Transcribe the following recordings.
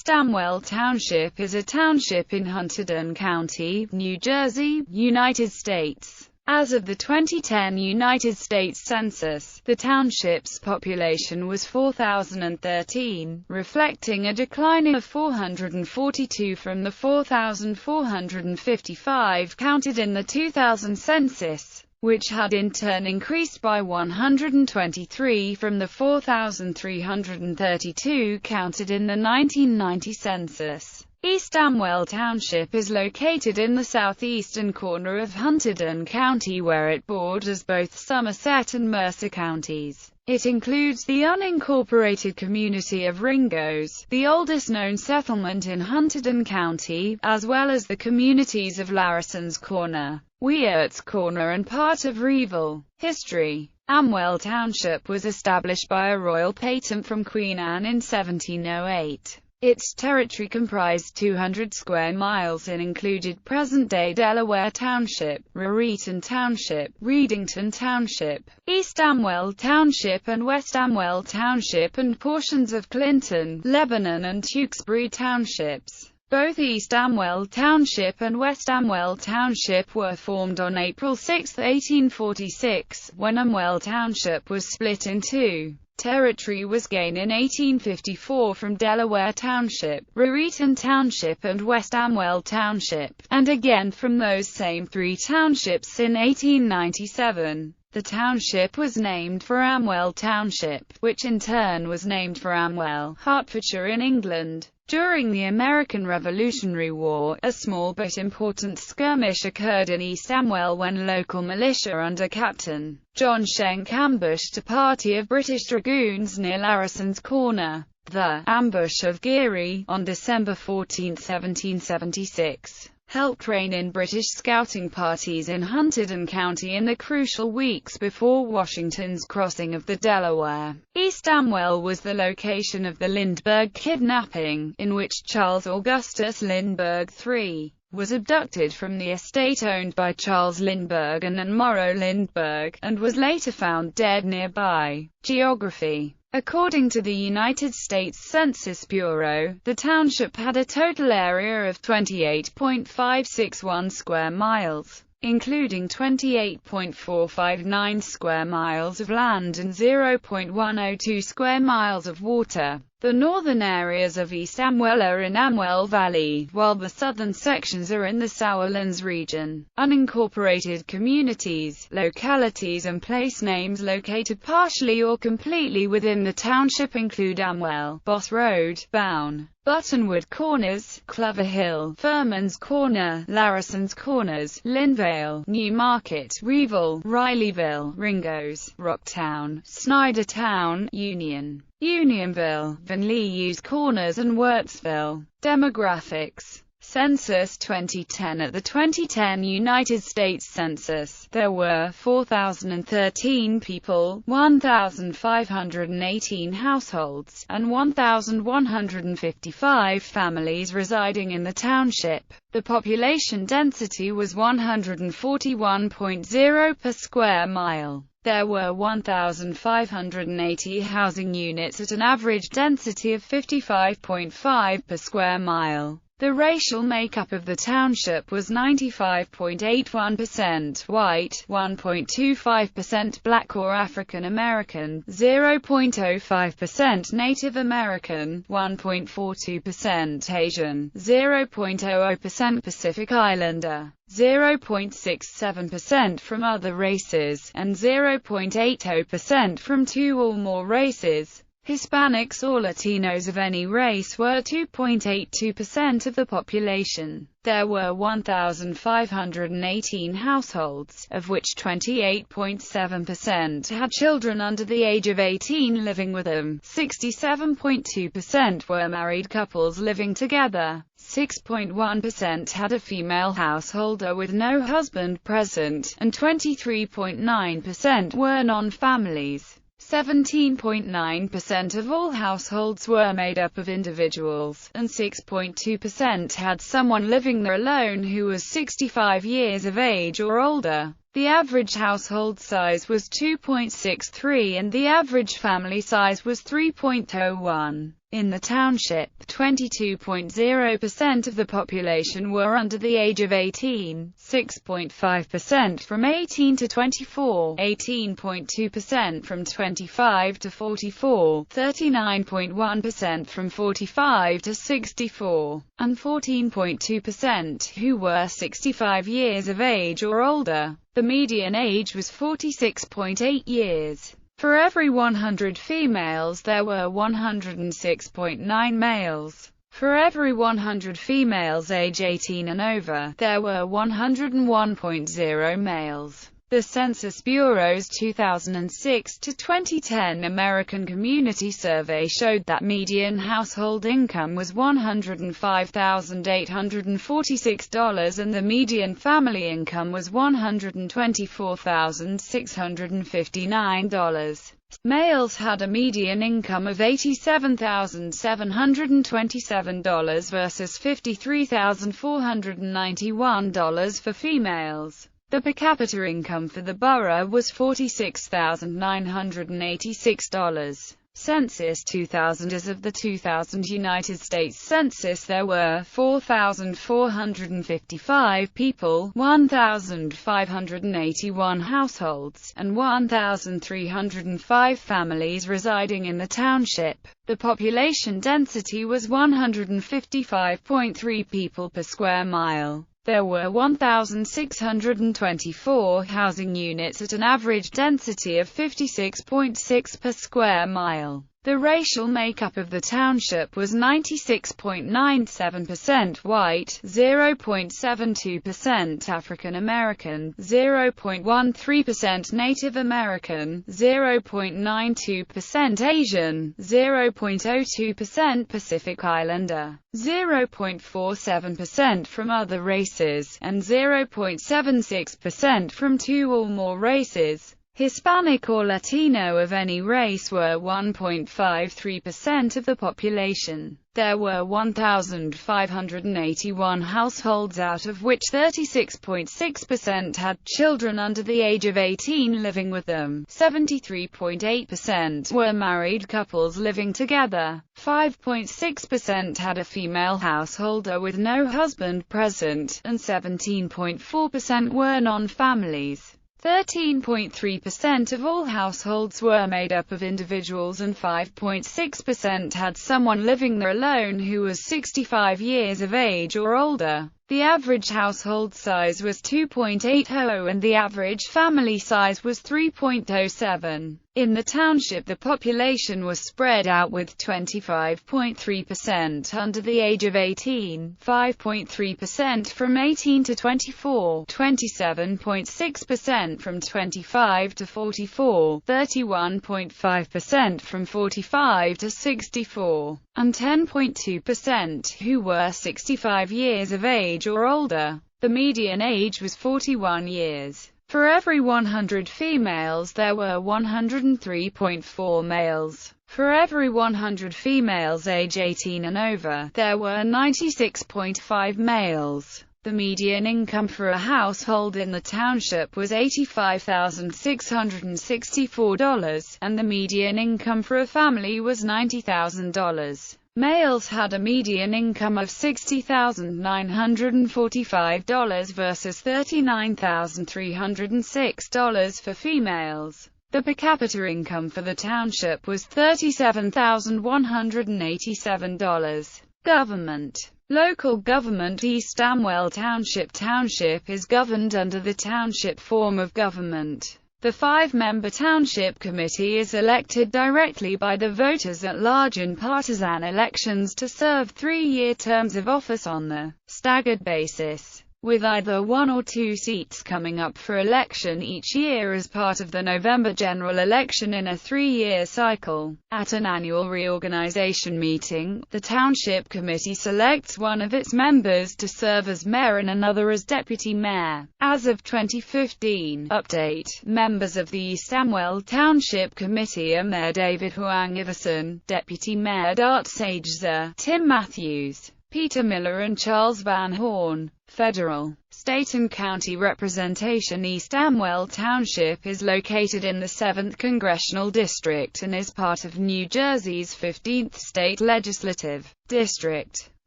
East Amwell Township is a township in Hunterdon County, New Jersey, United States. As of the 2010 United States Census, the township's population was 4,013, reflecting a decline of 442 from the 4,455 counted in the 2000 census, which had in turn increased by 123 from the 4,332 counted in the 1990 census. East Amwell Township is located in the southeastern corner of Hunterdon County, where it borders both Somerset and Mercer counties. It includes the unincorporated community of Ringgoes, the oldest known settlement in Hunterdon County, as well as the communities of Larison's Corner, Weirt's Corner and part of Reeville. History. Amwell Township was established by a royal patent from Queen Anne in 1708. Its territory comprised 200 square miles and included present-day Delaware Township, Raritan Township, Readington Township, East Amwell Township and West Amwell Township, and portions of Clinton, Lebanon and Tewksbury Townships. Both East Amwell Township and West Amwell Township were formed on April 6, 1846, when Amwell Township was split in two. Territory was gained in 1854 from Delaware Township, Raritan Township and West Amwell Township, and again from those same three townships in 1897. The township was named for Amwell Township, which in turn was named for Amwell, Hertfordshire in England. During the American Revolutionary War, a small but important skirmish occurred in East Amwell when local militia under Captain John Schenck ambushed a party of British dragoons near Larison's Corner. The Ambush of Geary, on December 14, 1776, helped rein in British scouting parties in Hunterdon County in the crucial weeks before Washington's crossing of the Delaware. East Amwell was the location of the Lindbergh kidnapping, in which Charles Augustus Lindbergh III was abducted from the estate owned by Charles Lindbergh and Morrow Lindbergh, and was later found dead nearby. Geography. According to the United States Census Bureau, the township had a total area of 28.561 square miles, including 28.459 square miles of land and 0.102 square miles of water. The northern areas of East Amwell are in Amwell Valley, while the southern sections are in the Sauerlands region. Unincorporated communities, localities and place names located partially or completely within the township include Amwell, Boss Road, Bown, Buttonwood Corners, Clover Hill, Furman's Corner, Larison's Corners, Linvale, New Market, Reeville, Rileyville, Ringgoes, Rocktown, Snydertown, Union, Unionville, Van Leeu's Corners and Wirtsville. Demographics. Census 2010. At the 2010 United States Census, there were 4,013 people, 1,518 households, and 1,155 families residing in the township. The population density was 141.0 per square mile. There were 1,580 housing units at an average density of 55.5 per square mile. The racial makeup of the township was 95.81% white, 1.25% black or African American, 0.05% Native American, 1.42% Asian, 0.00% Pacific Islander, 0.67% from other races, and 0.80% from two or more races. Hispanics or Latinos of any race were 2.82% of the population. There were 1,518 households, of which 28.7% had children under the age of 18 living with them, 67.2% were married couples living together, 6.1% had a female householder with no husband present, and 23.9% were non-families. 17.9% of all households were made up of individuals, and 6.2% had someone living there alone who was 65 years of age or older. The average household size was 2.63 and the average family size was 3.01. In the township, 22.0% of the population were under the age of 18, 6.5% from 18 to 24, 18.2% from 25 to 44, 39.1% from 45 to 64, and 14.2% who were 65 years of age or older. The median age was 46.8 years. For every 100 females there were 106.9 males. For every 100 females age 18 and over, there were 101.0 males. The Census Bureau's 2006 to 2010 American Community Survey showed that median household income was $105,846 and the median family income was $124,659. Males had a median income of $87,727 versus $53,491 for females. The per capita income for the borough was $46,986. Census 2000. As of the 2000 United States Census, there were 4,455 people, 1,581 households, and 1,305 families residing in the township. The population density was 155.3 people per square mile. There were 1,624 housing units at an average density of 56.6 per square mile. The racial makeup of the township was 96.97% white, 0.72% African American, 0.13% Native American, 0.92% Asian, 0.02% Pacific Islander, 0.47% from other races, and 0.76% from two or more races. Hispanic or Latino of any race were 1.53% of the population. There were 1,581 households, out of which 36.6% had children under the age of 18 living with them. 73.8% were married couples living together. 5.6% had a female householder with no husband present, and 17.4% were non-families. 13.3% of all households were made up of individuals and 5.6% had someone living there alone who was 65 years of age or older. The average household size was 2.80 and the average family size was 3.07. In the township, the population was spread out with 25.3% under the age of 18, 5.3% from 18 to 24, 27.6% from 25 to 44, 31.5% from 45 to 64, and 10.2% who were 65 years of age or older. The median age was 41 years. For every 100 females there were 103.4 males. For every 100 females age 18 and over, there were 96.5 males. The median income for a household in the township was $85,664, and the median income for a family was $90,000. Males had a median income of $60,945 versus $39,306 for females. The per capita income for the township was $37,187. Government. Local government. East Amwell Township. Township is governed under the township form of government. The 5-member Township Committee is elected directly by the voters at large in partisan elections to serve 3-year terms of office on the staggered basis, with either 1 or 2 seats coming up for election each year as part of the November general election in a 3-year cycle. At an annual reorganization meeting, the Township Committee selects one of its members to serve as mayor and another as deputy mayor. As of 2015, update, members of the East Amwell Township Committee are Mayor David Huang Iverson, Deputy Mayor Dart Sageza, Tim Matthews, Peter Miller and Charles Van Horn. Federal, state and county representation. East Amwell Township is located in the 7th Congressional District and is part of New Jersey's 15th State Legislative District.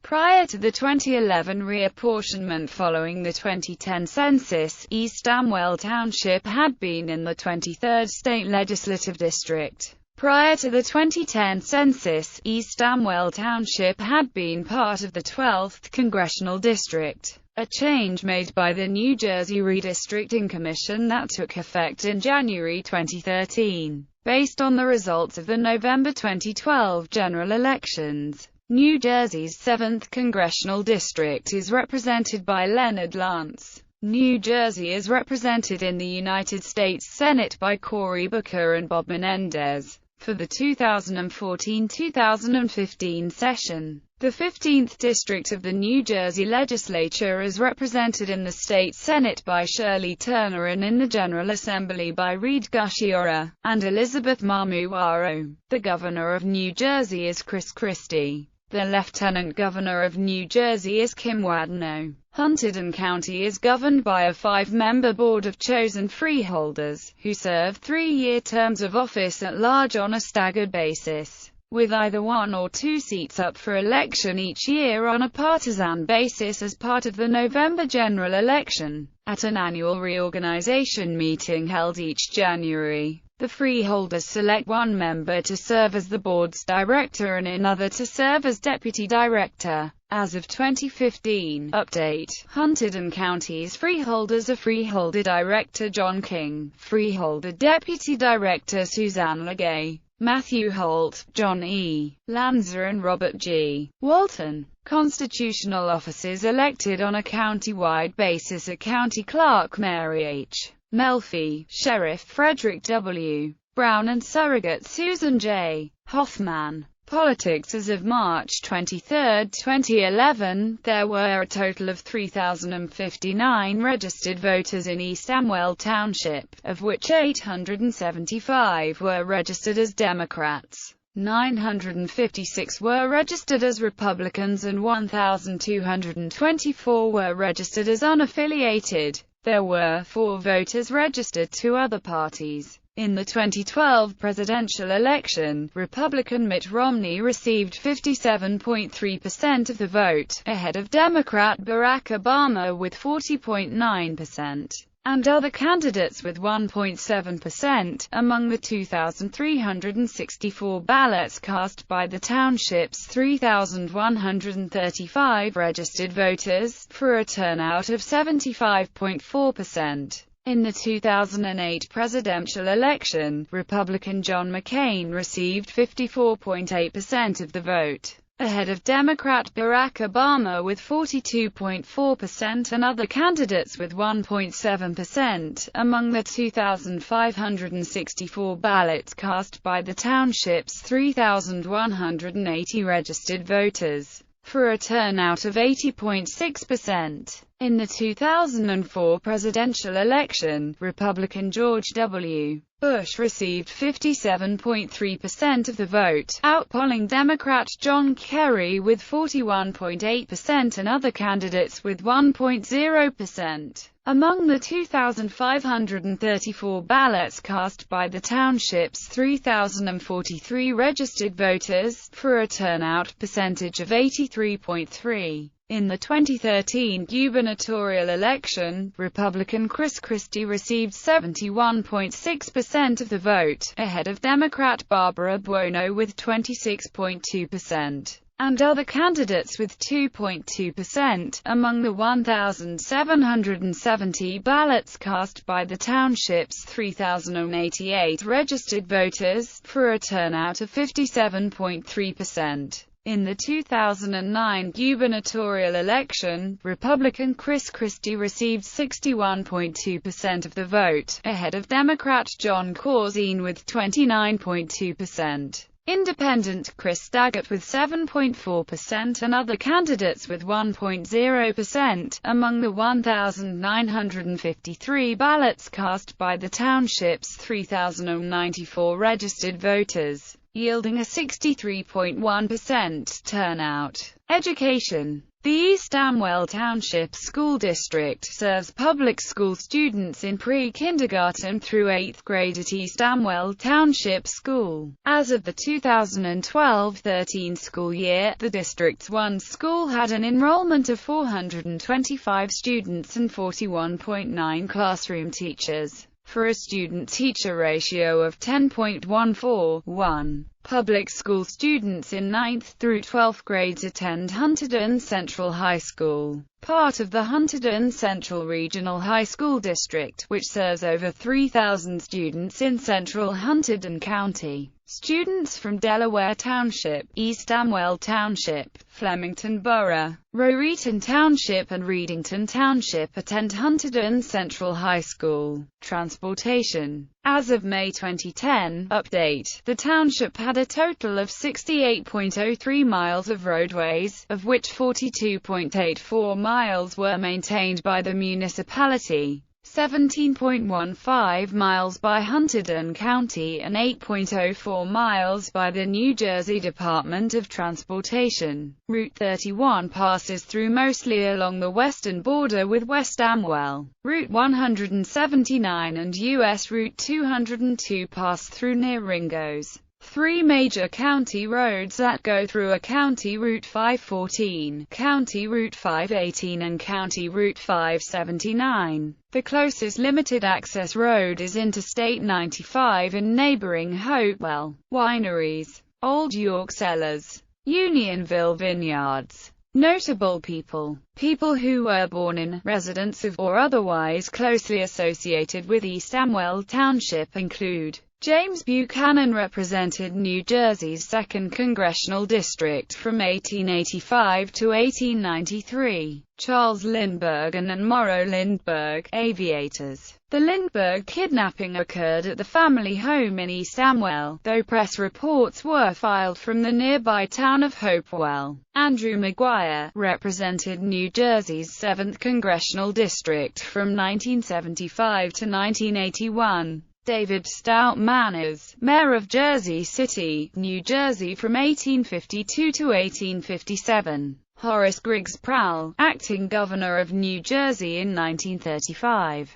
Prior to the 2011 reapportionment following the 2010 census, East Amwell Township had been in the 23rd State Legislative District. Prior to the 2010 census, East Amwell Township had been part of the 12th Congressional District, a change made by the New Jersey Redistricting Commission that took effect in January 2013. Based on the results of the November 2012 general elections, New Jersey's 7th Congressional District is represented by Leonard Lance. New Jersey is represented in the United States Senate by Cory Booker and Bob Menendez. For the 2014-2015 session, the 15th District of the New Jersey Legislature is represented in the State Senate by Shirley Turner and in the General Assembly by Reed Gusciora and Elizabeth Mamuaro. The Governor of New Jersey is Chris Christie. The Lieutenant Governor of New Jersey is Kim Wadenow. Hunterdon County is governed by a 5-member board of chosen freeholders, who serve 3-year terms of office at large on a staggered basis, with either 1 or 2 seats up for election each year on a partisan basis as part of the November general election. At an annual reorganization meeting held each January, the freeholders select 1 member to serve as the board's director and another to serve as deputy director. As of 2015, update, Hunterdon County's freeholders are Freeholder Director John King, Freeholder Deputy Director Suzanne Legay, Matthew Holt, John E. Lanza and Robert G. Walton. Constitutional officers elected on a county-wide basis are County Clerk Mary H. Melfi, Sheriff Frederick W. Brown and Surrogate Susan J. Hoffman. Politics. As of March 23, 2011, there were a total of 3,059 registered voters in East Amwell Township, of which 875 were registered as Democrats. 956 were registered as Republicans and 1,224 were registered as unaffiliated. There were 4 voters registered to other parties. In the 2012 presidential election, Republican Mitt Romney received 57.3% of the vote, ahead of Democrat Barack Obama with 40.9%. and other candidates with 1.7%. Among the 2,364 ballots cast by the township's 3,135 registered voters, for a turnout of 75.4%. In the 2008 presidential election, Republican John McCain received 54.8% of the vote, ahead of Democrat Barack Obama with 42.4% and other candidates with 1.7%. Among the 2,564 ballots cast by the township's 3,180 registered voters, for a turnout of 80.6%. In the 2004 presidential election, Republican George W. Bush received 57.3% of the vote, outpolling Democrat John Kerry with 41.8% and other candidates with 1.0%. Among the 2,534 ballots cast by the township's 3,043 registered voters, for a turnout percentage of 83.3%. In the 2013 gubernatorial election, Republican Chris Christie received 71.6% of the vote, ahead of Democrat Barbara Buono with 26.2%. and other candidates with 2.2%. Among the 1,770 ballots cast by the township's 3,088 registered voters, for a turnout of 57.3%. In the 2009 gubernatorial election, Republican Chris Christie received 61.2% of the vote, ahead of Democrat John Corzine with 29.2%. Independent Chris Daggett with 7.4% and other candidates with 1.0%. Among the 1,953 ballots cast by the township's 3,094 registered voters, yielding a 63.1% turnout. Education. The East Amwell Township School District serves public school students in pre-kindergarten through 8th grade at East Amwell Township School. As of the 2012-13 school year, the district's one school had an enrollment of 425 students and 41.9 classroom teachers, for a student-teacher ratio of 10.14:1. Public school students in 9th through 12th grades attend Hunterdon Central High School, part of the Hunterdon Central Regional High School District, which serves over 3,000 students in central Hunterdon County. Students from Delaware Township, East Amwell Township, Flemington Borough, Rowreaton Township and Readington Township attend Hunterdon Central High School. Transportation. As of May 2010, update, the township had a total of 68.03 miles of roadways, of which 42.84 miles were maintained by the municipality, 17.15 miles by Hunterdon County and 8.04 miles by the New Jersey Department of Transportation. Route 31 passes through mostly along the western border with West Amwell. Route 179 and U.S. Route 202 pass through near Ringo's. Three major county roads that go through are County Route 514, County Route 518 and County Route 579. The closest limited-access road is Interstate 95 in neighboring Hopewell. Wineries. Old York Cellars. Unionville Vineyards. Notable people. People who were born in, residents of, or otherwise closely associated with East Amwell Township include James Buchanan represented New Jersey's 2nd Congressional District from 1885 to 1893. Charles Lindbergh and Morrow Lindbergh, aviators. The Lindbergh kidnapping occurred at the family home in East Amwell, though press reports were filed from the nearby town of Hopewell. Andrew McGuire represented New Jersey's 7th Congressional District from 1975 to 1981. David Stout Manners, Mayor of Jersey City, New Jersey from 1852 to 1857. Horace Griggs Prowl, Acting Governor of New Jersey in 1935.